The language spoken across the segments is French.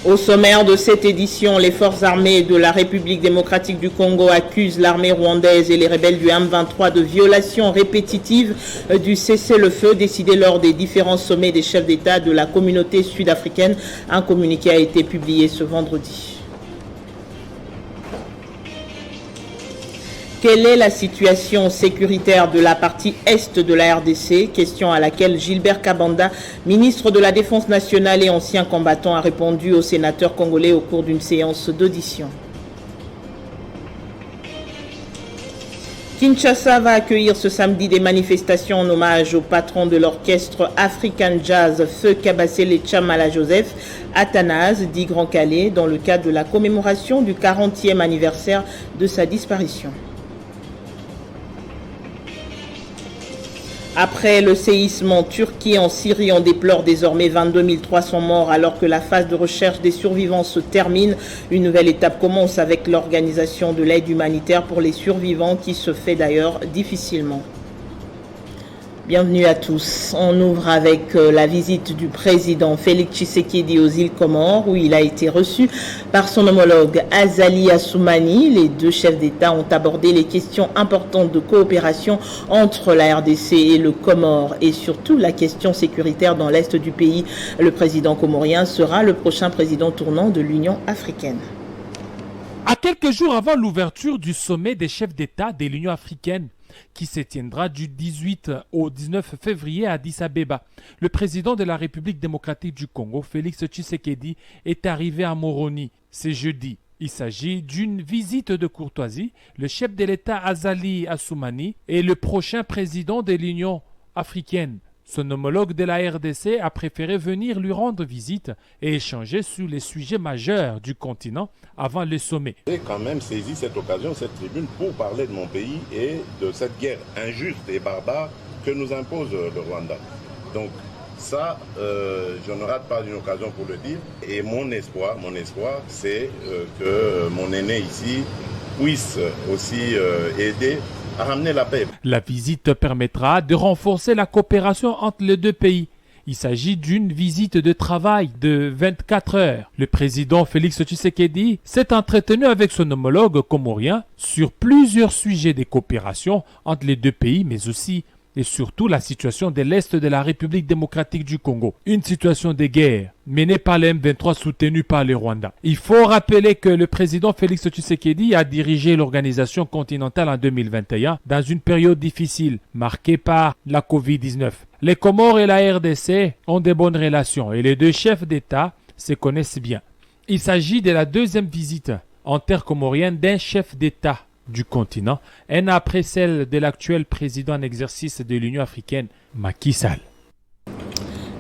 Au sommaire de cette édition, les forces armées de la République démocratique du Congo accusent l'armée rwandaise et les rebelles du M23 de violations répétitives du cessez-le-feu décidé lors des différents sommets des chefs d'État de la communauté sud-africaine. Un communiqué a été publié ce vendredi. Quelle est la situation sécuritaire de la partie est de la RDC? Question à laquelle Gilbert Kabanda, ministre de la Défense nationale et ancien combattant, a répondu aux sénateurs congolais au cours d'une séance d'audition. Kinshasa va accueillir ce samedi des manifestations en hommage au patron de l'orchestre African Jazz, Feu Kabasele Chamala Joseph, Athanase, dit Grand Calais, dans le cadre de la commémoration du 40e anniversaire de sa disparition. Après le séisme en Turquie et en Syrie, on déplore désormais 22 300 morts alors que la phase de recherche des survivants se termine. Une nouvelle étape commence avec l'organisation de l'aide humanitaire pour les survivants qui se fait d'ailleurs difficilement. Bienvenue à tous. On ouvre avec la visite du président Félix Tshisekedi aux îles Comores où il a été reçu par son homologue Azali Assoumani. Les deux chefs d'État ont abordé les questions importantes de coopération entre la RDC et le Comore et surtout la question sécuritaire dans l'est du pays. Le président comorien sera le prochain président tournant de l'Union africaine. À quelques jours avant l'ouverture du sommet des chefs d'État de l'Union africaine, qui se tiendra du 18 au 19 février à Addis Abeba. Le président de la République démocratique du Congo, Félix Tshisekedi, est arrivé à Moroni ce jeudi. Il s'agit d'une visite de courtoisie. Le chef de l'État Azali Assoumani est le prochain président de l'Union africaine. Son homologue de la RDC a préféré venir lui rendre visite et échanger sur les sujets majeurs du continent avant le sommet. J'ai quand même saisi cette occasion, cette tribune, pour parler de mon pays et de cette guerre injuste et barbare que nous impose le Rwanda. Donc ça, je ne rate pas une occasion pour le dire. Et mon espoir, c'est que mon aîné ici puisse aussi aider à ramener la paix. La visite permettra de renforcer la coopération entre les deux pays. Il s'agit d'une visite de travail de 24 heures. Le président Félix Tshisekedi s'est entretenu avec son homologue comorien sur plusieurs sujets de coopération entre les deux pays, mais aussi et surtout la situation de l'Est de la République démocratique du Congo. Une situation de guerre menée par le M23 soutenu par le Rwanda. Il faut rappeler que le président Félix Tshisekedi a dirigé l'organisation continentale en 2021 dans une période difficile marquée par la Covid-19. Les Comores et la RDC ont de bonnes relations et les deux chefs d'État se connaissent bien. Il s'agit de la deuxième visite intercomorienne d'un chef d'État du continent, un après celle de l'actuel président en exercice de l'Union africaine, Macky Sall.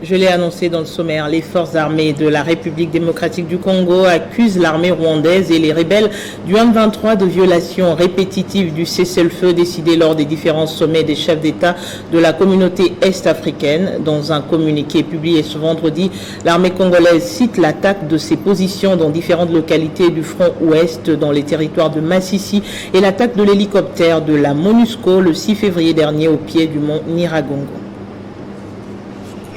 Je l'ai annoncé dans le sommaire, les forces armées de la République démocratique du Congo accusent l'armée rwandaise et les rebelles du M23 de violations répétitives du cessez-le-feu décidé lors des différents sommets des chefs d'État de la communauté est-africaine. Dans un communiqué publié ce vendredi, l'armée congolaise cite l'attaque de ses positions dans différentes localités du front ouest dans les territoires de Massissi et l'attaque de l'hélicoptère de la MONUSCO le 6 février dernier au pied du mont Nyiragongo.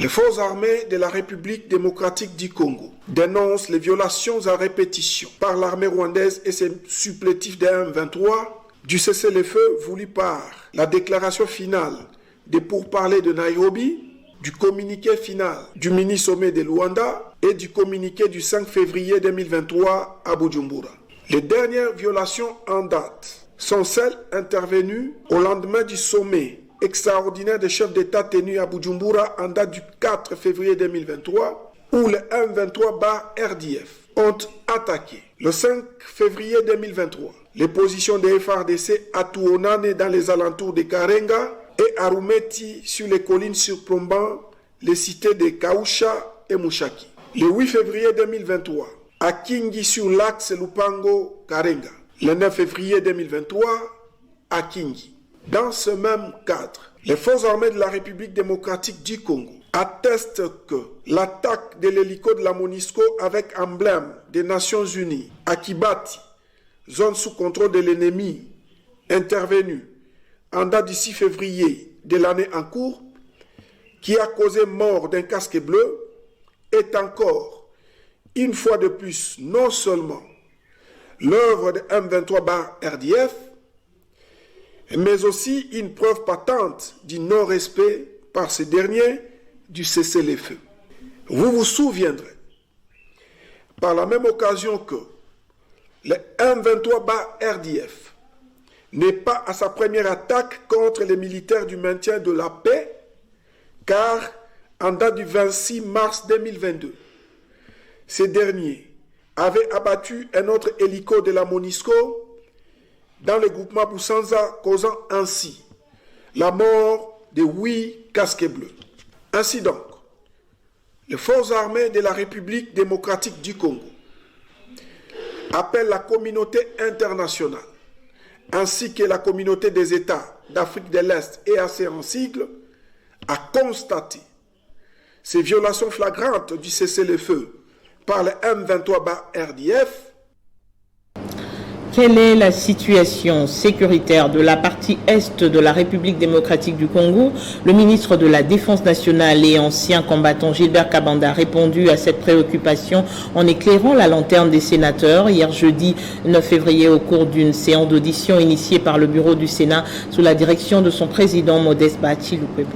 Les forces armées de la République démocratique du Congo dénoncent les violations à répétition par l'armée rwandaise et ses supplétifs de M23 du cessez-le-feu voulu par la déclaration finale des pourparlers de Nairobi, du communiqué final du mini-sommet de Luanda et du communiqué du 5 février 2023 à Bujumbura. Les dernières violations en date sont celles intervenues au lendemain du sommet extraordinaire des chefs d'État tenu à Bujumbura en date du 4 février 2023 où les M23-RDF ont attaqué le 5 février 2023 les positions des FARDC à Tuonane dans les alentours de Karenga et à Rumeti sur les collines surplombant les cités de Kausha et Mushaki. Le 8 février 2023 à Kingi sur l'axe Lupango-Karenga. Le 9 février 2023 à Kingi. Dans ce même cadre, les forces armées de la République démocratique du Congo attestent que l'attaque de l'hélico de la MONUSCO avec emblème des Nations Unies à Kibati, zone sous contrôle de l'ennemi, intervenue en date du 6 février de l'année en cours, qui a causé mort d'un casque bleu, est encore une fois de plus non seulement l'œuvre de M23/RDF, mais aussi une preuve patente du non-respect par ces derniers du cessez-le-feu. Vous vous souviendrez, par la même occasion, que le M23/RDF n'est pas à sa première attaque contre les militaires du maintien de la paix, car en date du 26 mars 2022, ces derniers avaient abattu un autre hélico de la MONUSCO dans le groupement Boussanza, causant ainsi la mort de 8 casquets bleus. Ainsi donc, les forces armées de la République démocratique du Congo appellent la communauté internationale ainsi que la communauté des États d'Afrique de l'Est et ACE en sigle à constater ces violations flagrantes du cessez-le-feu par le M23/RDF. Quelle est la situation sécuritaire de la partie est de la République démocratique du Congo? Le ministre de la Défense nationale et ancien combattant Gilbert Kabanda a répondu à cette préoccupation en éclairant la lanterne des sénateurs hier jeudi 9 février au cours d'une séance d'audition initiée par le bureau du Sénat sous la direction de son président Modeste Bachilukwebo.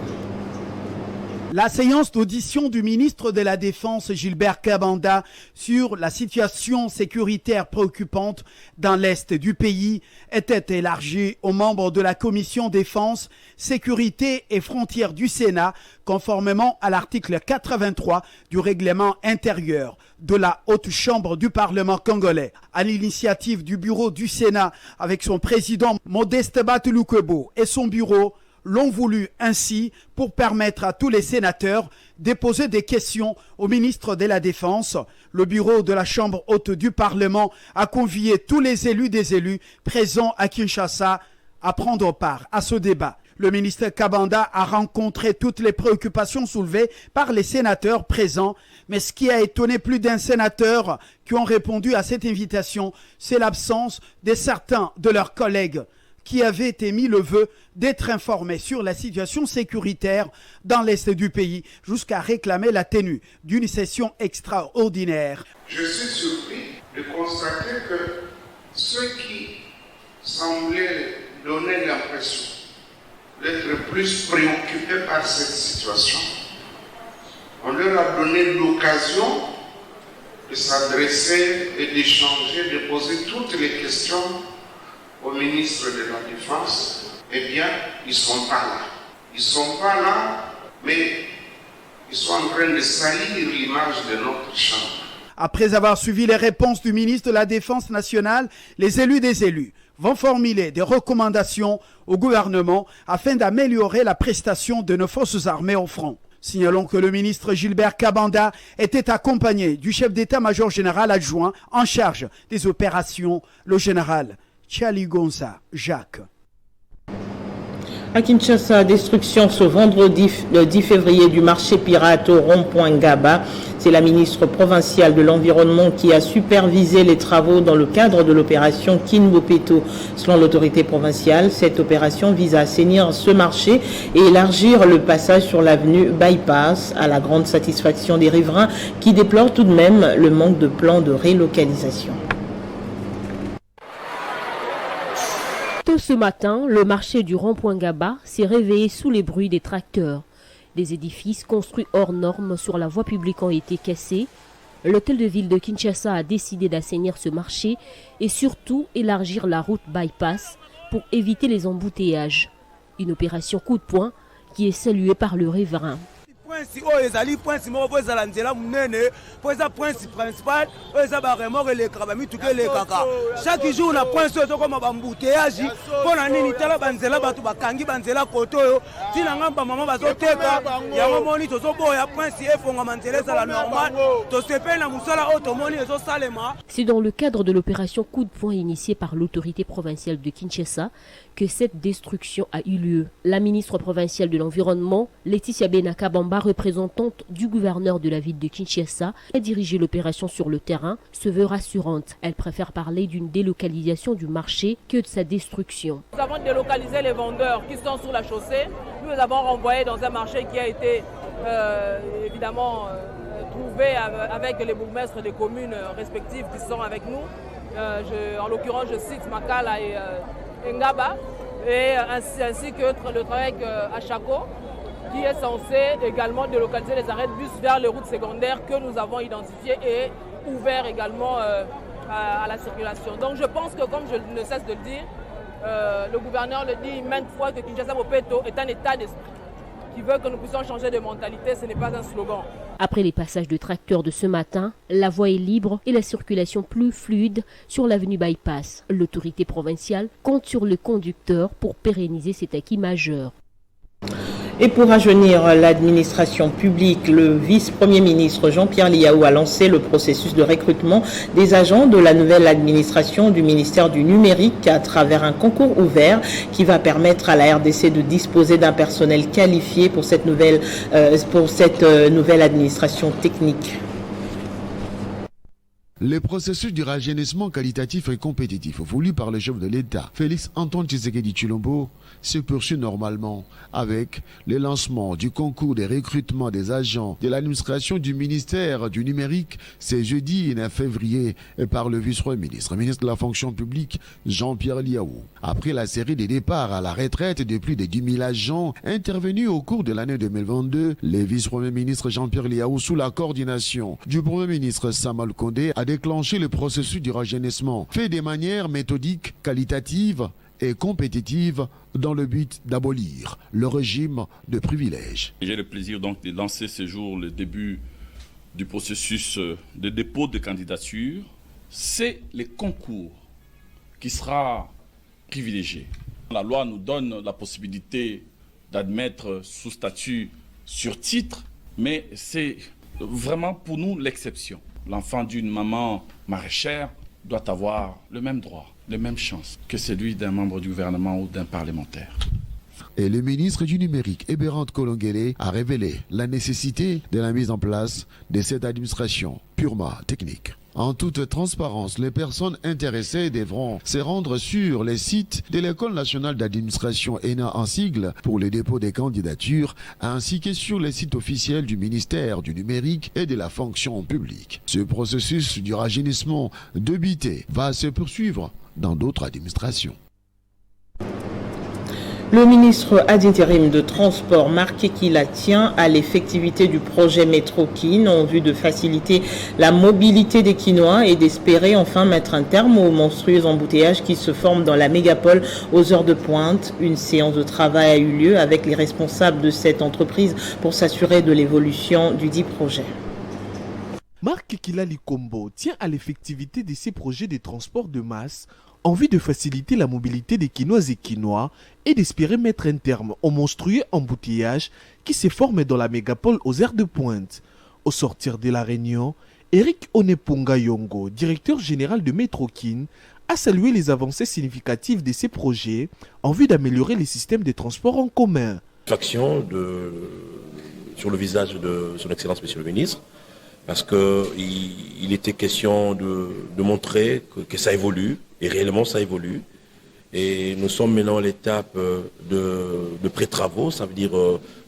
La séance d'audition du ministre de la Défense Gilbert Kabanda sur la situation sécuritaire préoccupante dans l'est du pays était élargie aux membres de la commission défense, sécurité et frontières du Sénat, conformément à l'article 83 du règlement intérieur de la Haute Chambre du Parlement congolais. À l'initiative du bureau du Sénat avec son président Modeste Bachilukwebo et son bureau, l'ont voulu ainsi pour permettre à tous les sénateurs de poser des questions au ministre de la Défense. Le bureau de la Chambre haute du Parlement a convié tous les élus des élus présents à Kinshasa à prendre part à ce débat. Le ministre Kabanda a rencontré toutes les préoccupations soulevées par les sénateurs présents, mais ce qui a étonné plus d'un sénateur qui ont répondu à cette invitation, c'est l'absence de certains de leurs collègues qui avaient émis le vœu d'être informés sur la situation sécuritaire dans l'est du pays, jusqu'à réclamer la tenue d'une session extraordinaire. Je suis surpris de constater que ceux qui semblaient donner l'impression d'être plus préoccupés par cette situation, on leur a donné l'occasion de s'adresser et d'échanger, de poser toutes les questions au ministre de la Défense. Eh bien, ils ne sont pas là. Ils ne sont pas là, mais ils sont en train de salir l'image de notre chambre. Après avoir suivi les réponses du ministre de la Défense nationale, les élus des élus vont formuler des recommandations au gouvernement afin d'améliorer la prestation de nos forces armées au front. Signalons que le ministre Gilbert Kabanda était accompagné du chef d'état-major général adjoint en charge des opérations, le général Chaligonza Jacques. À Kinshasa, destruction ce vendredi le 10 février du marché pirate au rond-point Gaba. C'est la ministre provinciale de l'Environnement qui a supervisé les travaux dans le cadre de l'opération Kinbopeto. Selon l'autorité provinciale, cette opération vise à assainir ce marché et élargir le passage sur l'avenue Bypass, à la grande satisfaction des riverains qui déplorent tout de même le manque de plans de relocalisation. Tôt ce matin, le marché du rond-point Gaba s'est réveillé sous les bruits des tracteurs. Des édifices construits hors normes sur la voie publique ont été cassés. L'hôtel de ville de Kinshasa a décidé d'assainir ce marché et surtout élargir la route bypass pour éviter les embouteillages. Une opération coup de poing qui est saluée par le riverain. Chaque jour on a point sur comme embouteillage pour la nitala banzela batu bakangi banzela koto tinanga maman bazoteka ya momoni tozo boya point si efonga manzela ça la normal to sepe na musala otomoni ezo salema. C'est dans le cadre de l'opération coup de poing initiée par l'autorité provinciale de Kinshasa que cette destruction a eu lieu. La ministre provinciale de l'Environnement, Laetitia Benakabamba, représentante du gouverneur de la ville de Kinshasa, a dirigé l'opération sur le terrain, se veut rassurante. Elle préfère parler d'une délocalisation du marché que de sa destruction. Nous avons délocalisé les vendeurs qui sont sur la chaussée. Nous les avons renvoyés dans un marché qui a été évidemment trouvé trouver avec les bourgmestres des communes respectives qui sont avec nous. En l'occurrence, je cite Makala et Ngaba, et ainsi que le travail avec Achako, qui est censé également délocaliser les arrêts de bus vers les routes secondaires que nous avons identifiées et ouverts également à la circulation. Donc je pense que, comme je ne cesse de le dire, le gouverneur le dit maintes fois que Kinshasa Mopeto est un état d'esprit qui veut que nous puissions changer de mentalité, ce n'est pas un slogan. Après les passages de tracteurs de ce matin, la voie est libre et la circulation plus fluide sur l'avenue Bypass. L'autorité provinciale compte sur le conducteur pour pérenniser cet acquis majeur. Et pour rajeunir l'administration publique, le vice-premier ministre Jean-Pierre Liaou a lancé le processus de recrutement des agents de la nouvelle administration du ministère du numérique à travers un concours ouvert qui va permettre à la RDC de disposer d'un personnel qualifié pour cette nouvelle administration technique. Le processus du rajeunissement qualitatif et compétitif voulu par le chef de l'État, Félix Antoine Tshisekedi Tshilombo, se poursuit normalement avec le lancement du concours de recrutement des agents de l'administration du ministère du numérique ce jeudi 9 février par le vice-premier ministre, ministre de la fonction publique Jean-Pierre Liaou. Après la série des départs à la retraite de plus de 10 000 agents intervenus au cours de l'année 2022, le vice-premier ministre Jean-Pierre Liaou, sous la coordination du premier ministre Sama Lukonde, a déclenché le processus du rajeunissement, fait de manière méthodique, qualitative et compétitive dans le but d'abolir le régime de privilèges. J'ai le plaisir donc de lancer ce jour le début du processus de dépôt de candidature. C'est le concours qui sera privilégié. La loi nous donne la possibilité d'admettre sous statut sur titre, mais c'est vraiment pour nous l'exception. L'enfant d'une maman maraîchère doit avoir le même droit, les mêmes chances que celui d'un membre du gouvernement ou d'un parlementaire. Et le ministre du numérique, Eberhard Kolongele, a révélé la nécessité de la mise en place de cette administration purement technique. En toute transparence, les personnes intéressées devront se rendre sur les sites de l'École nationale d'administration ENA en sigle pour le dépôt des candidatures, ainsi que sur les sites officiels du ministère du numérique et de la fonction publique. Ce processus du rajeunissement débité va se poursuivre dans d'autres administrations. Le ministre ad interim de Transport, Marc Ekila, tient à l'effectivité du projet Métro-Kin en vue de faciliter la mobilité des Kinois et d'espérer enfin mettre un terme aux monstrueux embouteillages qui se forment dans la mégapole aux heures de pointe. Une séance de travail a eu lieu avec les responsables de cette entreprise pour s'assurer de l'évolution du dit projet. Marc Ekila Likombo tient à l'effectivité de ces projets de transport de masse en vue de faciliter la mobilité des Kinoises et Kinois et d'espérer mettre un terme aux monstrueux embouteillages qui se forment dans la mégapole aux heures de pointe. Au sortir de la réunion, Eric Oneponga Yongo, directeur général de Métro-Kin, a salué les avancées significatives de ces projets en vue d'améliorer les systèmes de transport en commun. Faction sur le visage de son Excellence Monsieur le Ministre, parce qu'il était question de montrer que ça évolue, et réellement ça évolue. Et nous sommes maintenant à l'étape de pré-travaux, ça veut dire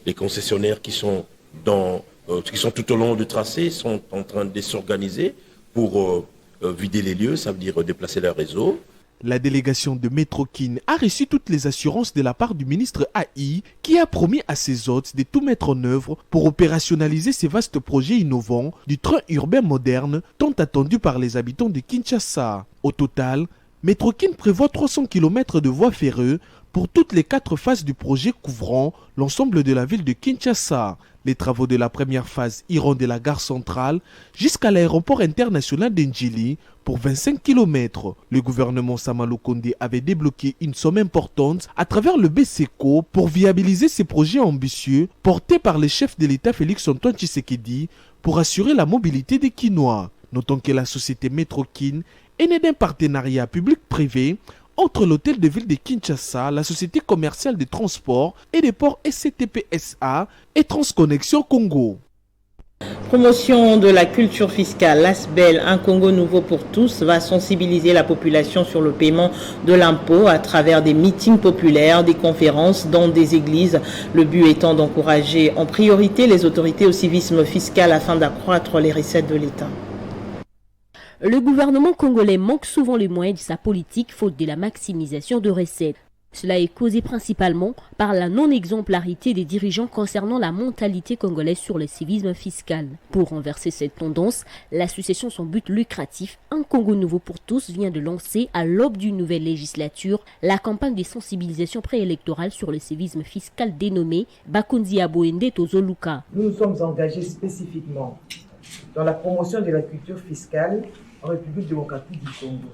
les concessionnaires qui sont tout au long du tracé sont en train de s'organiser pour vider les lieux, ça veut dire déplacer leur réseau. La délégation de Métro-Kin a reçu toutes les assurances de la part du ministre AI qui a promis à ses hôtes de tout mettre en œuvre pour opérationnaliser ces vastes projets innovants du train urbain moderne tant attendu par les habitants de Kinshasa. Au total, Métro-Kin prévoit 300 km de voies ferrées pour toutes les 4 phases du projet couvrant l'ensemble de la ville de Kinshasa. Les travaux de la première phase iront de la gare centrale jusqu'à l'aéroport international d'Ndjili pour 25 km. Le gouvernement Sama Lukonde avait débloqué une somme importante à travers le BCECO pour viabiliser ces projets ambitieux portés par le chef de l'État Félix Antoine Tshisekedi pour assurer la mobilité des Kinois. Notons que la société Métro-Kin est née d'un partenariat public-privé entre l'hôtel de ville de Kinshasa, la société commerciale de transport et des ports SCTP SA et Transconnexion Congo. Promotion de la culture fiscale, l'ASBEL, un Congo nouveau pour tous, va sensibiliser la population sur le paiement de l'impôt à travers des meetings populaires, des conférences dans des églises. Le but étant d'encourager en priorité les autorités au civisme fiscal afin d'accroître les recettes de l'État. Le gouvernement congolais manque souvent les moyens de sa politique faute de la maximisation de recettes. Cela est causé principalement par la non-exemplarité des dirigeants concernant la mentalité congolaise sur le civisme fiscal. Pour renverser cette tendance, l'association sans but lucratif Un Congo nouveau pour tous vient de lancer à l'aube d'une nouvelle législature la campagne de sensibilisation préélectorale sur le civisme fiscal dénommée Bakunzi Aboende Tozoluka. Nous nous sommes engagés spécifiquement dans la promotion de la culture fiscale en République démocratique du Congo.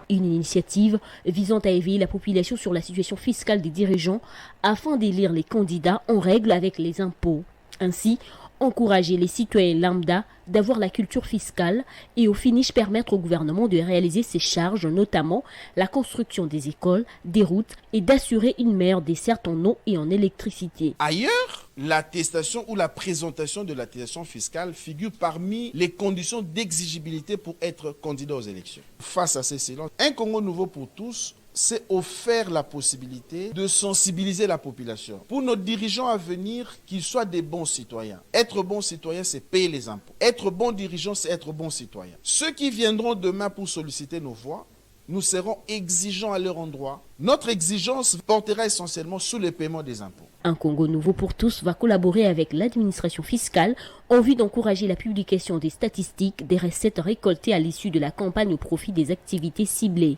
Une initiative visant à éveiller la population sur la situation fiscale des dirigeants afin d'élire les candidats en règle avec les impôts. Ainsi, encourager les citoyens lambda d'avoir la culture fiscale et au finish permettre au gouvernement de réaliser ses charges, notamment la construction des écoles, des routes et d'assurer une meilleure desserte en eau et en électricité. Ailleurs, l'attestation ou la présentation de l'attestation fiscale figure parmi les conditions d'exigibilité pour être candidat aux élections. Face à ces silences, Un Congo nouveau pour tous s'est offert la possibilité de sensibiliser la population. Pour nos dirigeants à venir, qu'ils soient des bons citoyens. Être bon citoyen, c'est payer les impôts. Être bon dirigeant, c'est être bon citoyen. Ceux qui viendront demain pour solliciter nos voix, nous serons exigeants à leur endroit. Notre exigence portera essentiellement sur le paiement des impôts. Un Congo nouveau pour tous va collaborer avec l'administration fiscale en vue d'encourager la publication des statistiques des recettes récoltées à l'issue de la campagne au profit des activités ciblées.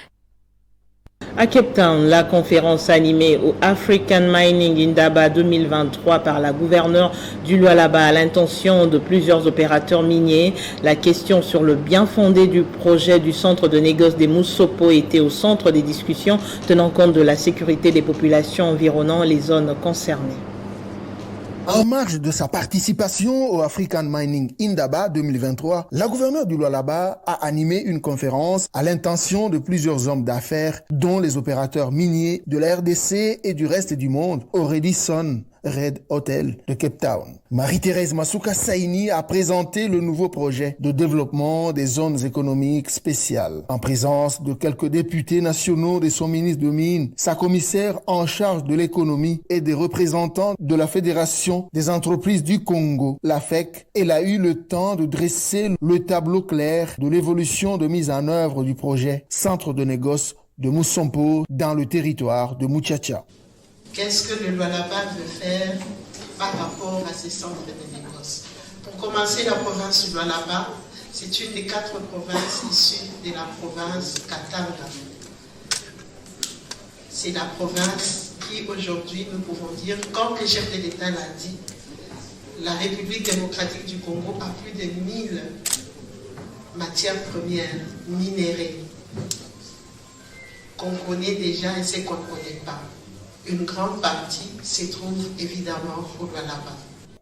À Cape Town, la conférence animée au African Mining Indaba 2023 par la gouverneure du Lualaba à l'intention de plusieurs opérateurs miniers. La question sur le bien fondé du projet du centre de négoce des Moussopo était au centre des discussions tenant compte de la sécurité des populations environnant les zones concernées. En marge de sa participation au African Mining Indaba 2023, la gouverneure du Lualaba a animé une conférence à l'intention de plusieurs hommes d'affaires, dont les opérateurs miniers de la RDC et du reste du monde, au Radisson Red Hotel de Cape Town. Marie-Thérèse Masuka Saini a présenté le nouveau projet de développement des zones économiques spéciales. En présence de quelques députés nationaux de son ministre de Mines, sa commissaire en charge de l'économie et des représentants de la Fédération des entreprises du Congo, la FEC, elle a eu le temps de dresser le tableau clair de l'évolution de mise en œuvre du projet Centre de négoce de Moussopo dans le territoire de Muchacha. Qu'est-ce que le Lualaba veut faire par rapport à ces centres de négoce? Pour commencer, la province du Lualaba, c'est une des 4 provinces issues de la province Katanga. C'est la province qui, aujourd'hui, nous pouvons dire, comme le chef de l'État l'a dit, la République démocratique du Congo a plus de 1000 matières premières minérées qu'on connaît déjà et celles qu'on ne connaît pas. Une grande partie se trouve évidemment au Lualaba.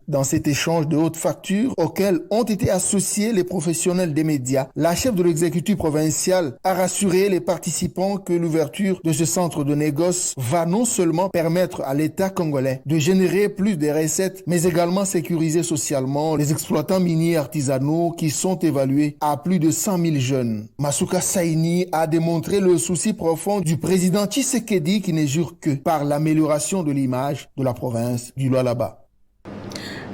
Dans cet échange de haute facture auquel ont été associés les professionnels des médias, la chef de l'exécutif provincial a rassuré les participants que l'ouverture de ce centre de négoce va non seulement permettre à l'État congolais de générer plus de recettes, mais également sécuriser socialement les exploitants miniers artisanaux qui sont évalués à plus de 100 000 jeunes. Masuka Saini a démontré le souci profond du président Tshisekedi qui ne jure que par l'amélioration de l'image de la province du Lualaba.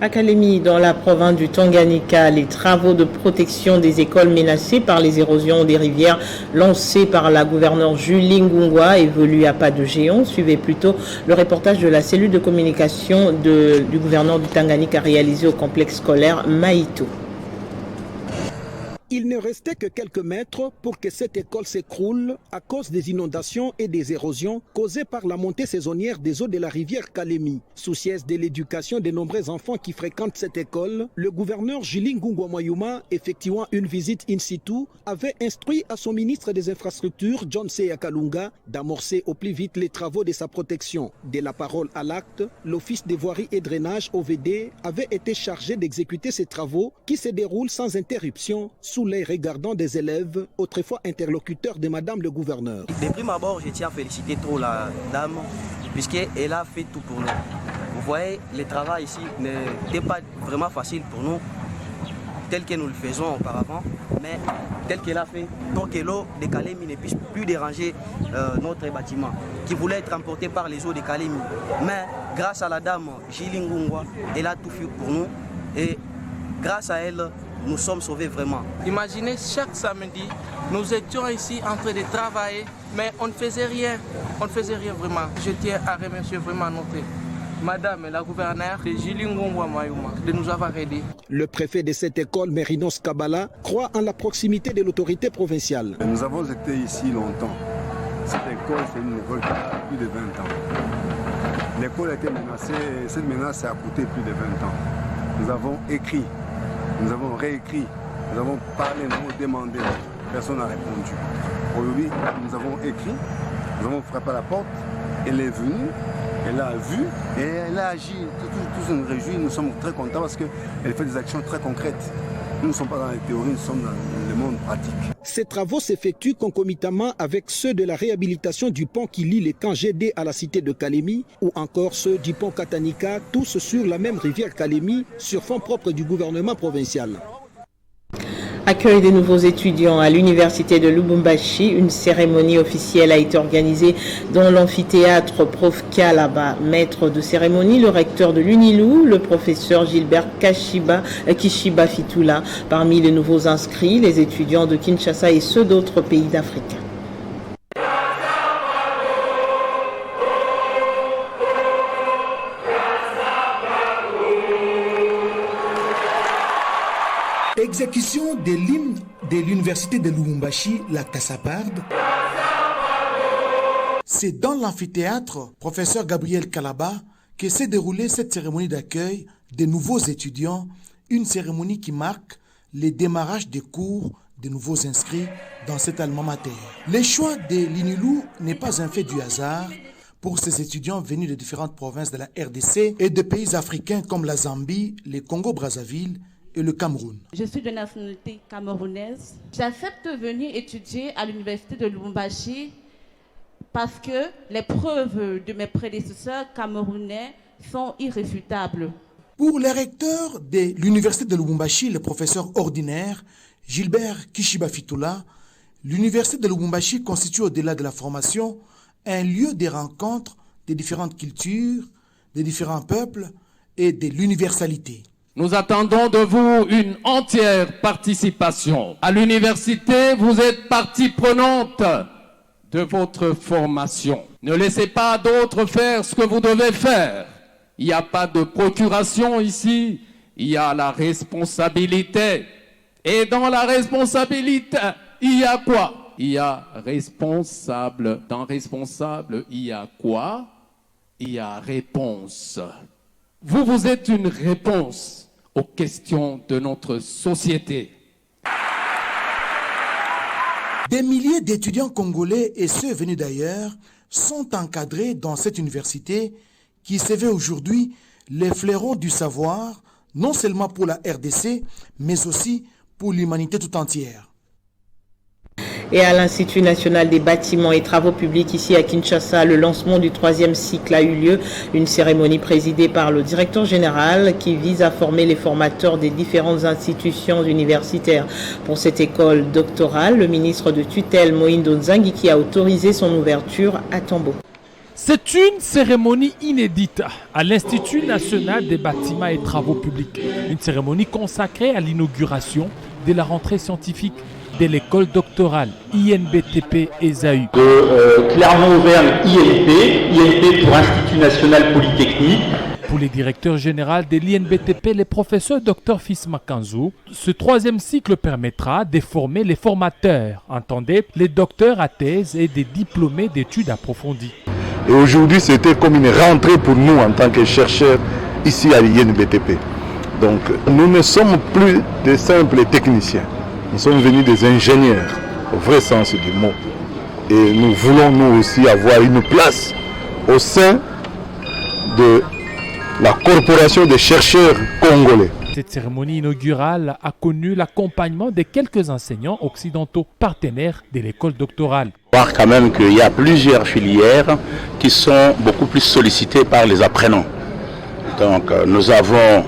À Kalemi, dans la province du Tanganyika, les travaux de protection des écoles menacées par les érosions des rivières lancés par la gouverneure Julie Ngungwa évoluent à pas de géant. Suivez plutôt le reportage de la cellule de communication du gouverneur du Tanganyika réalisé au complexe scolaire Maïto. Il ne restait que quelques mètres pour que cette école s'écroule à cause des inondations et des érosions causées par la montée saisonnière des eaux de la rivière Kalemi. Soucieuse de l'éducation des nombreux enfants qui fréquentent cette école, le gouverneur Julie Ngungwa Mwayuma, effectuant une visite in situ, avait instruit à son ministre des Infrastructures, John Seya Kalunga, d'amorcer au plus vite les travaux de sa protection. De la parole à l'acte, l'Office des voiries et drainage OVD avait été chargé d'exécuter ces travaux qui se déroulent sans interruption sous les regardants des élèves, autrefois interlocuteurs de Madame le gouverneur. De prime abord, je tiens à féliciter trop la dame, puisqu'elle a fait tout pour nous. Vous voyez, le travail ici n'était pas vraiment facile pour nous. tel que nous le faisons auparavant, mais tel qu'elle a fait, pour que l'eau de Kalemi ne puisse plus déranger notre bâtiment, qui voulait être emporté par les eaux de Kalemi. Mais grâce à la dame Gili Ngungwa, elle a tout fait pour nous et grâce à elle, nous sommes sauvés vraiment. Imaginez, chaque samedi, nous étions ici en train de travailler, mais on ne faisait rien. On ne faisait rien vraiment. Je tiens à remercier vraiment notre Madame la gouverneure de Gili Ngungwa Mayuma de nous avoir aidés. Le préfet de cette école, Mérinos Kabala, croit en la proximité de l'autorité provinciale. Nous avons été ici longtemps. Cette école, c'est une école qui a plus de 20 ans. L'école a été menacée, cette menace a coûté plus de 20 ans. Nous avons écrit, nous avons réécrit, nous avons parlé, nous avons demandé. Personne n'a répondu. Aujourd'hui, nous avons écrit, nous avons frappé à la porte, elle est venue. Elle a vu et elle a agi. Tous nous réjouissent, nous sommes très contents parce qu'elle fait des actions très concrètes. Nous ne sommes pas dans les théories, nous sommes dans le monde pratique. Ces travaux s'effectuent concomitamment avec ceux de la réhabilitation du pont qui lie les camps GD à la cité de Kalemi ou encore ceux du pont Katanika, tous sur la même rivière Kalemi, sur fonds propres du gouvernement provincial. Accueil des nouveaux étudiants à l'université de Lubumbashi. Une cérémonie officielle a été organisée dans l'amphithéâtre Prof Kalaba. Maître de cérémonie, le recteur de l'UNILU, le professeur Gilbert Kishiba Fitula. Parmi les nouveaux inscrits, les étudiants de Kinshasa et ceux d'autres pays d'Afrique. Exécution de l'hymne de l'université de Lubumbashi, la Kassabarde. C'est dans l'amphithéâtre professeur Gabriel Kalaba que s'est déroulée cette cérémonie d'accueil des nouveaux étudiants, une cérémonie qui marque le démarrage des cours des nouveaux inscrits dans cet alma mater. Le choix de l'UNILU n'est pas un fait du hasard pour ces étudiants venus de différentes provinces de la RDC et de pays africains comme la Zambie, le Congo-Brazzaville et le Cameroun. Je suis de nationalité camerounaise. J'accepte de venir étudier à l'université de Lubumbashi parce que les preuves de mes prédécesseurs camerounais sont irréfutables. Pour le recteur de l'université de Lubumbashi, le professeur ordinaire Gilbert Kishiba Fitula, l'université de Lubumbashi constitue au-delà de la formation un lieu de rencontre des différentes cultures, des différents peuples et de l'universalité. Nous attendons de vous une entière participation. À l'université, vous êtes partie prenante de votre formation. Ne laissez pas d'autres faire ce que vous devez faire. Il n'y a pas de procuration ici, il y a la responsabilité. Et dans la responsabilité, il y a quoi? Il y a responsable. Dans responsable, il y a quoi? Il y a réponse. Vous êtes une réponse aux questions de notre société. Des milliers d'étudiants congolais et ceux venus d'ailleurs sont encadrés dans cette université qui se veut aujourd'hui les fleurons du savoir, non seulement pour la RDC, mais aussi pour l'humanité tout entière. Et à l'Institut national des bâtiments et travaux publics ici à Kinshasa, le lancement du 3e cycle a eu lieu. Une cérémonie présidée par le directeur général qui vise à former les formateurs des différentes institutions universitaires. Pour cette école doctorale, le ministre de tutelle Moïndo Nzangi a autorisé son ouverture à Tambo. C'est une cérémonie inédite à l'Institut national des bâtiments et travaux publics. Une cérémonie consacrée à l'inauguration de la rentrée scientifique de l'école doctorale INBTP ESAU. De Clermont-Auvergne INP pour Institut National Polytechnique. Pour le directeur général de l'INBTP, le professeur Dr Fils Makanzou, ce 3e cycle permettra de former les formateurs, entendez, les docteurs à thèse et des diplômés d'études approfondies. Et aujourd'hui, c'était comme une rentrée pour nous en tant que chercheurs ici à l'INBTP. Donc, nous ne sommes plus des simples techniciens. Nous sommes venus des ingénieurs, au vrai sens du mot. Et nous voulons nous aussi avoir une place au sein de la corporation des chercheurs congolais. Cette cérémonie inaugurale a connu l'accompagnement de quelques enseignants occidentaux partenaires de l'école doctorale. Voir quand même qu'il y a plusieurs filières qui sont beaucoup plus sollicitées par les apprenants. Donc nous avons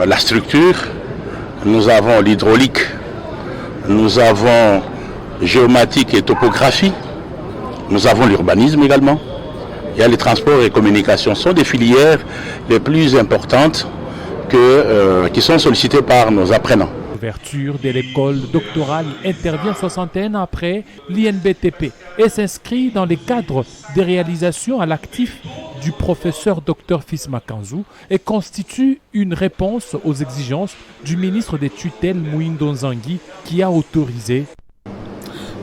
la structure, nous avons l'hydraulique, nous avons géomatique et topographie, nous avons l'urbanisme également. Il y a les transports et les communications. Ce sont des filières les plus importantes qui sont sollicitées par nos apprenants. L'ouverture de l'école doctorale intervient 60 ans après l'INBTP et s'inscrit dans le cadre des réalisations à l'actif du professeur Dr Fils Makanzou et constitue une réponse aux exigences du ministre des tutelles Mouindo Nzangi qui a autorisé.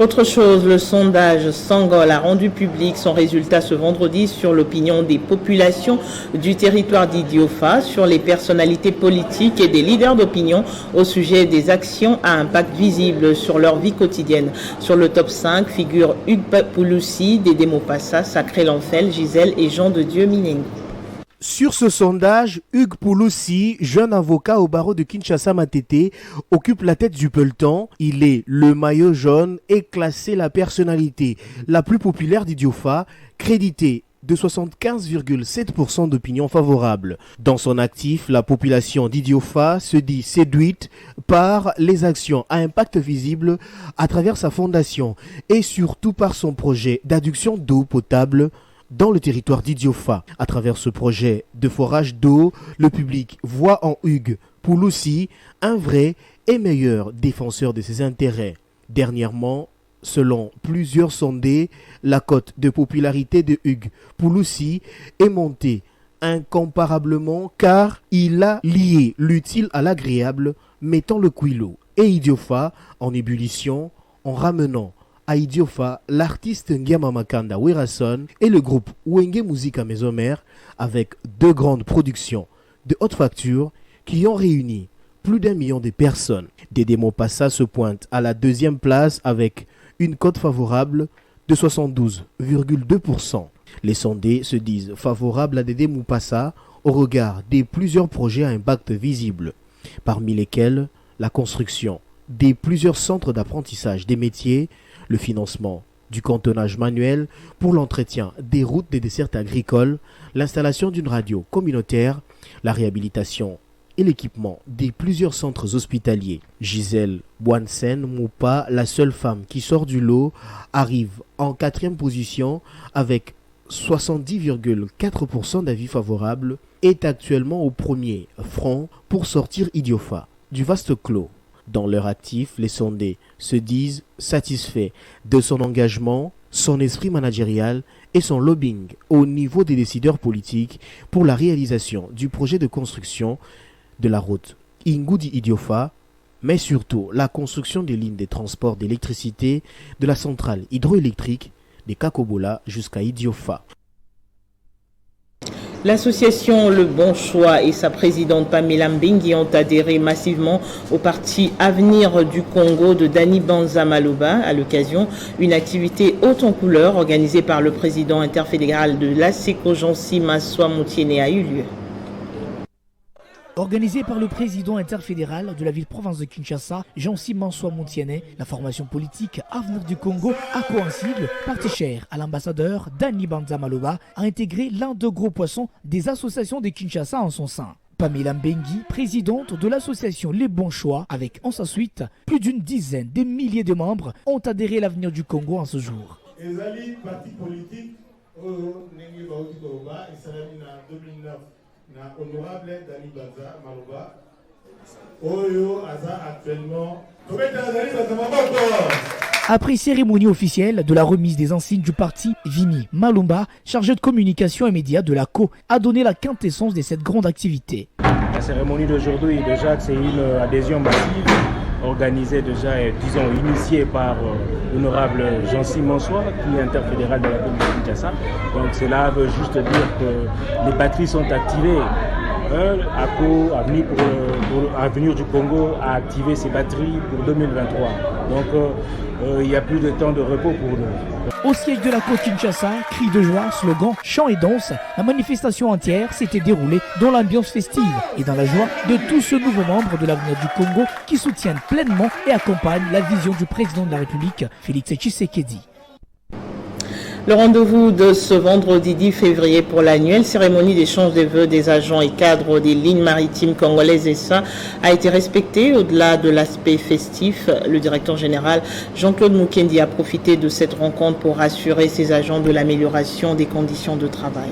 Autre chose, le sondage Sangol a rendu public son résultat ce vendredi sur l'opinion des populations du territoire d'Idiofa, sur les personnalités politiques et des leaders d'opinion au sujet des actions à impact visible sur leur vie quotidienne. Sur le top 5 figurent Hugues Pouloussi, Dédé Mopassa, Sacré Lanfel, Gisèle et Jean de Dieu Minengo. Sur ce sondage, Hugues Pouloussi, jeune avocat au barreau de Kinshasa Matete, occupe la tête du peloton. Il est le maillot jaune et classé la personnalité la plus populaire d'Idiofa, crédité de 75,7% d'opinion favorable. Dans son actif, la population d'Idiofa se dit séduite par les actions à impact visible à travers sa fondation et surtout par son projet d'adduction d'eau potable dans le territoire d'Idiofa. À travers ce projet de forage d'eau, le public voit en Hugues Pouloussi un vrai et meilleur défenseur de ses intérêts. Dernièrement, selon plusieurs sondés, la cote de popularité de Hugues Pouloussi est montée incomparablement car il a lié l'utile à l'agréable, mettant le Kouilo et Idiofa en ébullition en ramenant à Idiofa l'artiste Ngiama Makanda Werason et le groupe Wenge Musica Mesomer avec 2 grandes productions de haute facture qui ont réuni plus d'1 million de personnes. Dédé Mopassa se pointe à la 2e place avec une cote favorable de 72,2%. Les sondés se disent favorables à Dédé Mopassa au regard des plusieurs projets à impact visible, parmi lesquels la construction des plusieurs centres d'apprentissage des métiers, le financement du cantonnage manuel pour l'entretien des routes des dessertes agricoles, l'installation d'une radio communautaire, la réhabilitation et l'équipement des plusieurs centres hospitaliers. Gisèle Boansen Moupa, la seule femme qui sort du lot, arrive en 4e position avec 70,4% d'avis favorables, est actuellement au premier front pour sortir Idiofa du vaste clos. Dans leur actif, les sondés se disent satisfaits de son engagement, son esprit managérial et son lobbying au niveau des décideurs politiques pour la réalisation du projet de construction de la route Ingudi-Idiofa, mais surtout la construction des lignes de transport d'électricité de la centrale hydroélectrique de Kakobola jusqu'à Idiofa. L'association Le Bon Choix et sa présidente Pamela Mbengi ont adhéré massivement au parti Avenir du Congo de Dani Banza Maloba. À l'occasion, une activité haute en couleur organisée par le président interfédéral de l'ASECO, Jean-Si Massoua Moutiene, a eu lieu. Organisé par le président interfédéral de la ville-province de Kinshasa, Jean-Si Massoua Moutiene, la formation politique Avenir du Congo, à coïncide, parti cher à l'ambassadeur Dani Banza Maloba, a intégré l'un des gros poissons des associations de Kinshasa en son sein. Pamela Mbengi, présidente de l'association Les Bons Choix, avec en sa suite plus d'une dizaine de milliers de membres, ont adhéré à l'Avenir du Congo en ce jour. Parti politique, 2009. Na honorable Dani Banza Maloba, Oyo Aza actuellement. Après cérémonie officielle de la remise des insignes du parti, Vini Malumba, chargé de communication et médias de la CO, a donné la quintessence de cette grande activité. La cérémonie d'aujourd'hui, déjà, c'est une adhésion massive, organisée déjà, disons, initiée par l'honorable Jean-Si Massoua, qui est interfédéral de la commune de Kinshasa. Donc cela veut juste dire que les batteries sont activées. ACO, Avenir du Congo, a activé ses batteries pour 2023. Donc il n'y a plus de temps de repos pour nous. Au siège de la côte Kinshasa, cris de joie, slogans, chants et danses, la manifestation entière s'était déroulée dans l'ambiance festive et dans la joie de tous ces nouveaux membres de l'Avenir du Congo qui soutiennent pleinement et accompagnent la vision du président de la République, Félix Tshisekedi. Le rendez-vous de ce vendredi 10 février pour l'annuelle cérémonie d'échange des vœux des agents et cadres des lignes maritimes congolaises ESSA a été respectée. Au-delà de l'aspect festif, le directeur général Jean-Claude Mukendi a profité de cette rencontre pour rassurer ses agents de l'amélioration des conditions de travail.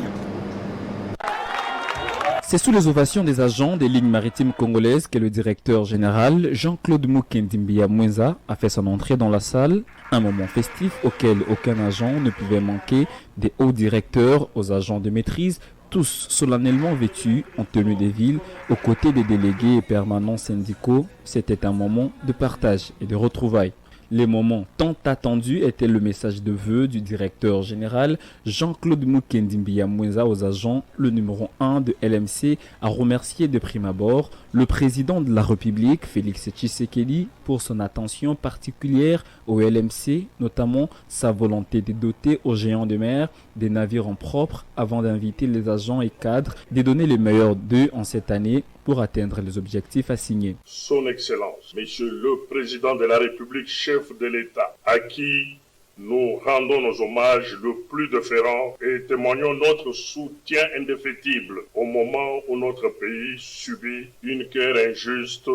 C'est sous les ovations des agents des lignes maritimes congolaises que le directeur général Jean-Claude Mukendi Mbiya-Mwenza a fait son entrée dans la salle. Un moment festif auquel aucun agent ne pouvait manquer, des hauts directeurs aux agents de maîtrise, tous solennellement vêtus en tenue des villes, aux côtés des délégués et permanents syndicaux. C'était un moment de partage et de retrouvailles. Les moments tant attendus étaient le message de vœux du directeur général Jean-Claude Mukendi Mbiya-Mwenza aux agents. Le numéro 1 de LMC a remercié de prime abord le président de la République, Félix Tshisekedi, pour son attention particulière au LMC, notamment sa volonté de doter aux géants de mer des navires en propre avant d'inviter les agents et cadres de donner le meilleur d'eux en cette année pour atteindre les objectifs assignés. Son Excellence, Monsieur le Président de la République, chef de l'État, à qui nous rendons nos hommages le plus déférents et témoignons notre soutien indéfectible au moment où notre pays subit une guerre injuste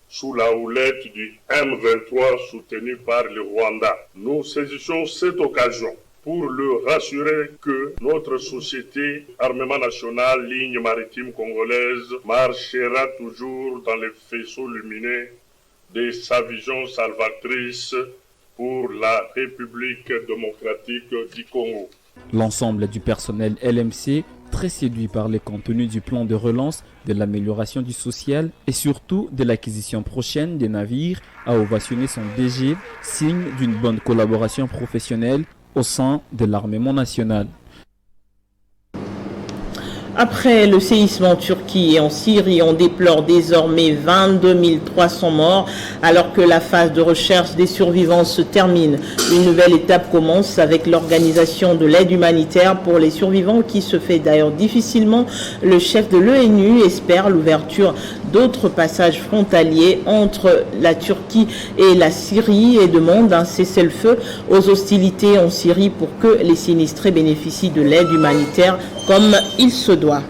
sous la houlette du M23 soutenu par le Rwanda. Nous saisissons cette occasion pour le rassurer que notre société, Armement National, Ligne Maritime Congolaise, marchera toujours dans les faisceaux lumineux de sa vision salvatrice pour la République démocratique du Congo. L'ensemble du personnel LMC, très séduit par les contenus du plan de relance, de l'amélioration du social et surtout de l'acquisition prochaine des navires, a ovationné son DG, signe d'une bonne collaboration professionnelle au sein de l'armement national. Après le séisme en Turquie et en Syrie, on déplore désormais 22 300 morts alors que la phase de recherche des survivants se termine. Une nouvelle étape commence avec l'organisation de l'aide humanitaire pour les survivants qui se fait d'ailleurs difficilement. Le chef de l'ONU espère l'ouverture d'autres passages frontaliers entre la Turquie et la Syrie et demande un cessez-le-feu aux hostilités en Syrie pour que les sinistrés bénéficient de l'aide humanitaire comme il se doit.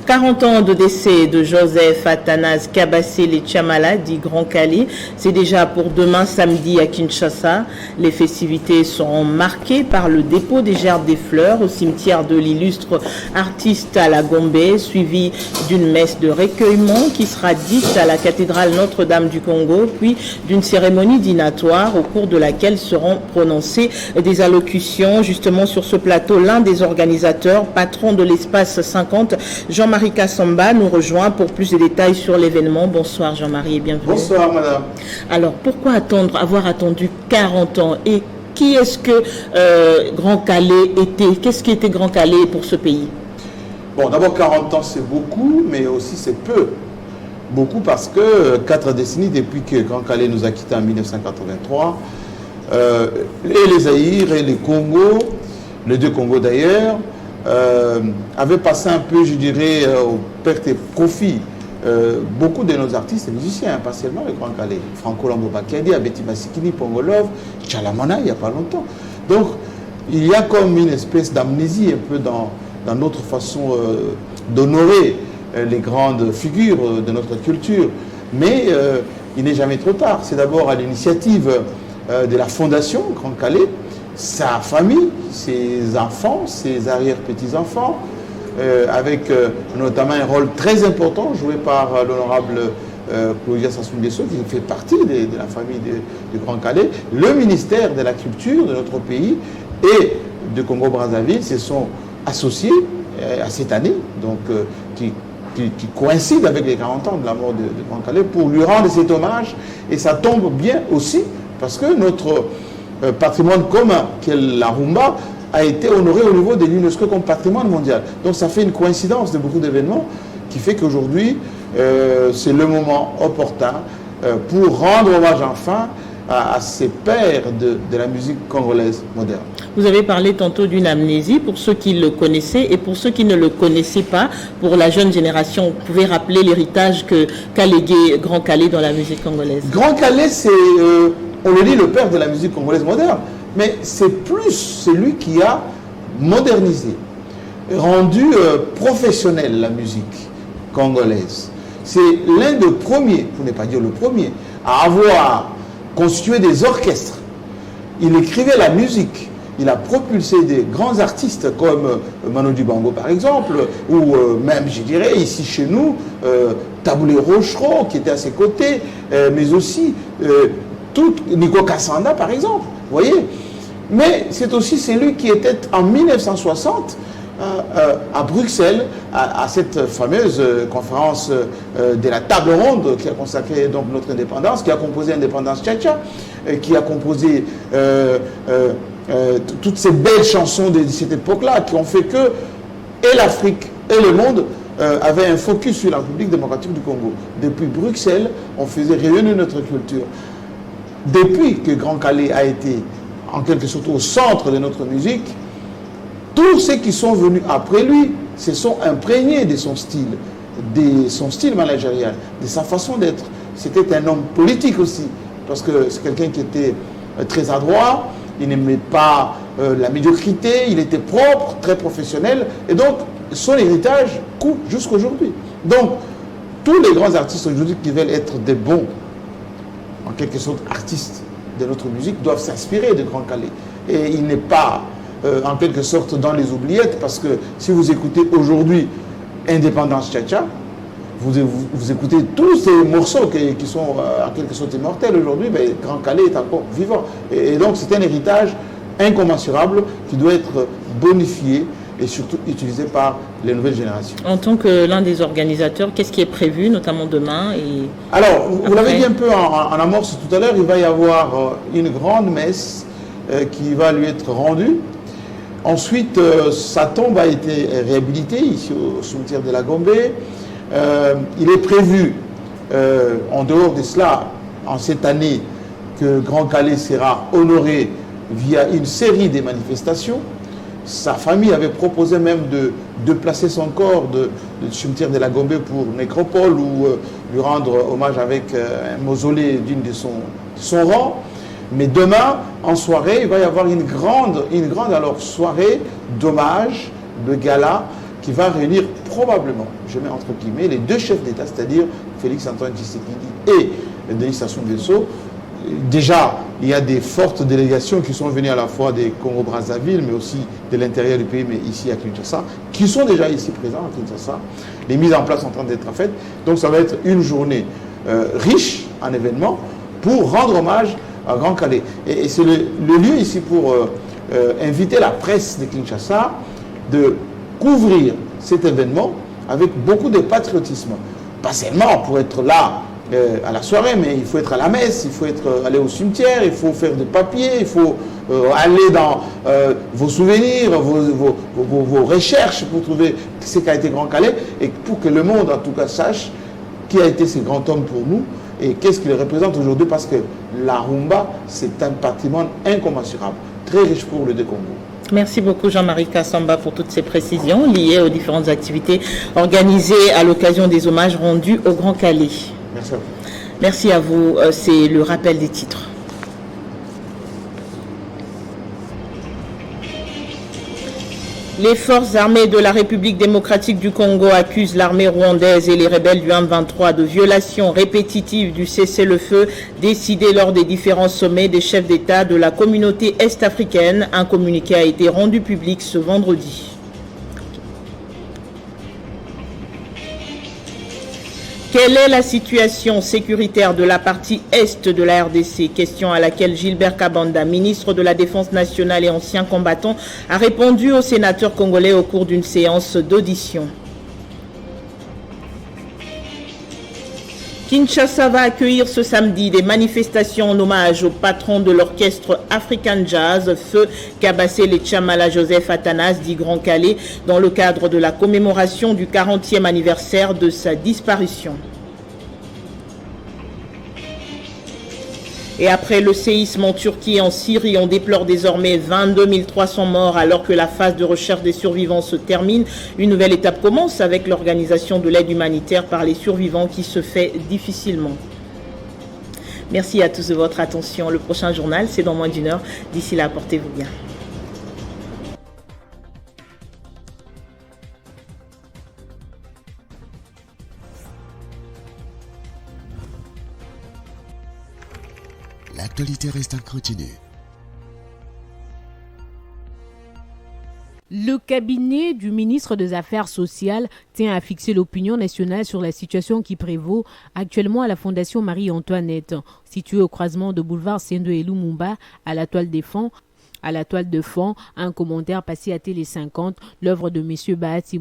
40 ans de décès de Joseph Athanase Kabasele Chamala, dit Grand Calais. C'est déjà pour demain samedi à Kinshasa. Les festivités seront marquées par le dépôt des gerbes des fleurs au cimetière de l'illustre artiste à la Gombe, suivi d'une messe de recueillement qui sera dite à la cathédrale Notre-Dame du Congo, puis d'une cérémonie dînatoire au cours de laquelle seront prononcées des allocutions. Justement sur ce plateau, l'un des organisateurs, patron de l'espace 50, Jean-Marie Kassamba, nous rejoint pour plus de détails sur l'événement. Bonsoir Jean-Marie et bienvenue. Bonsoir madame. Alors pourquoi avoir attendu 40 ans et qui est-ce que Grand Calais était? Qu'est-ce qui était Grand Calais pour ce pays? Bon, d'abord 40 ans c'est beaucoup, mais aussi c'est peu. Beaucoup parce que 4 décennies depuis que Grand Calais nous a quittés en 1983, et les Zaïre et les Congos, les deux Congos d'ailleurs, avaient passé un peu, je dirais, aux pertes et profits. Beaucoup de nos artistes et musiciens, pas seulement le Grand Calais, Franco Lambo-Bakedi, Abeti Masikini, Pongolov, Chalamana, il n'y a pas longtemps. Donc, il y a comme une espèce d'amnésie un peu dans notre façon d'honorer les grandes figures de notre culture. Mais il n'est jamais trop tard. C'est d'abord à l'initiative de la Fondation Grand Calais, sa famille, ses enfants, ses arrière-petits-enfants, avec notamment un rôle très important joué par l'honorable Claudia Sassou Nguesso, qui fait partie de la famille de Grand Calais. Le ministère de la Culture de notre pays et de Congo-Brazzaville se sont associés à cette année, donc qui coïncide avec les 40 ans de la mort de Grand Calais, pour lui rendre cet hommage. Et ça tombe bien aussi parce que notre patrimoine commun, qui est la rumba, a été honoré au niveau de l'UNESCO comme patrimoine mondial. Donc ça fait une coïncidence de beaucoup d'événements qui fait qu'aujourd'hui, c'est le moment opportun pour rendre hommage enfin à ces pères de la musique congolaise moderne. Vous avez parlé tantôt d'une amnésie pour ceux qui le connaissaient et pour ceux qui ne le connaissaient pas, pour la jeune génération. Vous pouvez rappeler l'héritage qu'a légué Grand Calais dans la musique congolaise? Grand Calais, c'est, on le dit, le père de la musique congolaise moderne. mais c'est plus celui qui a modernisé, rendu professionnelle la musique congolaise. C'est l'un des premiers, pour ne pas dire le premier, à avoir constitué des orchestres. Il écrivait la musique. Il a propulsé des grands artistes comme Manu Dibango par exemple, ou même, je dirais, ici chez nous, Taboulé Rochereau qui était à ses côtés, mais aussi Nico Kassanda par exemple, vous voyez. Mais c'est aussi celui qui était en 1960 à Bruxelles, à cette fameuse conférence de la table ronde qui a consacré donc notre indépendance, qui a composé Indépendance Tchatcha, qui a composé toutes ces belles chansons de cette époque-là, qui ont fait que et l'Afrique et le monde avaient un focus sur la République démocratique du Congo. Depuis Bruxelles, on faisait rayonner notre culture. Depuis que Grand Calais a été en quelque sorte au centre de notre musique, tous ceux qui sont venus après lui se sont imprégnés de son style managérial, de sa façon d'être. C'était un homme politique aussi, parce que c'est quelqu'un qui était très adroit, il n'aimait pas la médiocrité, il était propre, très professionnel, et donc son héritage court jusqu'aujourd'hui. Donc, tous les grands artistes aujourd'hui qui veulent être des bons, en quelque sorte, artistes de notre musique, doivent s'inspirer de Grand Calais. Et il n'est pas en quelque sorte dans les oubliettes, parce que si vous écoutez aujourd'hui Indépendance Tchatcha, vous écoutez tous ces morceaux qui sont en quelque sorte immortels aujourd'hui, mais Grand Calais est encore vivant. Et donc c'est un héritage incommensurable qui doit être bonifié et surtout utilisé par les nouvelles générations. En tant que l'un des organisateurs, qu'est-ce qui est prévu, notamment demain Alors, vous l'avez dit un peu en amorce tout à l'heure, il va y avoir une grande messe qui va lui être rendue. Ensuite, sa tombe a été réhabilitée ici au cimetière de la Gombe. Il est prévu, en dehors de cela, en cette année, que Grand Calais sera honoré via une série de manifestations. Sa famille avait proposé même de placer son corps du cimetière de la Gombe pour nécropole ou lui rendre hommage avec un mausolée d'une de son rang. Mais demain, en soirée, il va y avoir une grande alors, soirée d'hommage, de gala, qui va réunir probablement, je mets entre guillemets, les deux chefs d'État, c'est-à-dire Félix-Antoine Tshisekedi et Denis Sassou Nguesso. Déjà, il y a des fortes délégations qui sont venues à la fois des Congo-Brazzaville, mais aussi de l'intérieur du pays, mais ici à Kinshasa, qui sont déjà ici présents à Kinshasa. Les mises en place sont en train d'être faites. Donc ça va être une journée riche en événements pour rendre hommage à Grand Calais. Et c'est le lieu ici pour inviter la presse de Kinshasa de couvrir cet événement avec beaucoup de patriotisme. Pas seulement pour être là à la soirée, mais il faut être à la messe, il faut aller au cimetière, il faut faire des papiers, il faut aller dans vos souvenirs, vos recherches pour trouver ce qu'a été Grand Calais et pour que le monde en tout cas sache qui a été ce grand homme pour nous et qu'est-ce qu'il représente aujourd'hui, parce que la rumba, c'est un patrimoine incommensurable, très riche pour le Congo. Merci beaucoup Jean-Marie Kassamba pour toutes ces précisions liées aux différentes activités organisées à l'occasion des hommages rendus au Grand Calais. Merci à vous. Merci à vous. C'est le rappel des titres. Les forces armées de la République démocratique du Congo accusent l'armée rwandaise et les rebelles du M23 de violations répétitives du cessez-le-feu décidé lors des différents sommets des chefs d'État de la communauté est-africaine. Un communiqué a été rendu public ce vendredi. Quelle est la situation sécuritaire de la partie est de la RDC? Question à laquelle Gilbert Kabanda, ministre de la Défense nationale et ancien combattant, a répondu aux sénateurs congolais au cours d'une séance d'audition. Kinshasa va accueillir ce samedi des manifestations en hommage au patron de l'orchestre African Jazz, Feu Kabassé Lechamala Joseph Athanas dit Grand Calais, dans le cadre de la commémoration du 40e anniversaire de sa disparition. Et après le séisme en Turquie et en Syrie, on déplore désormais 22 300 morts alors que la phase de recherche des survivants se termine. Une nouvelle étape commence avec l'organisation de l'aide humanitaire par les survivants qui se fait difficilement. Merci à tous de votre attention. Le prochain journal, c'est dans moins d'une heure. D'ici là, portez-vous bien. L'actualité reste en continu. Le cabinet du ministre des Affaires sociales tient à fixer l'opinion nationale sur la situation qui prévaut actuellement à la Fondation Marie-Antoinette, située au croisement de boulevard Sendo et Lumumba, à la toile de fond, un commentaire passé à Télé 50, l'œuvre de M. Bahati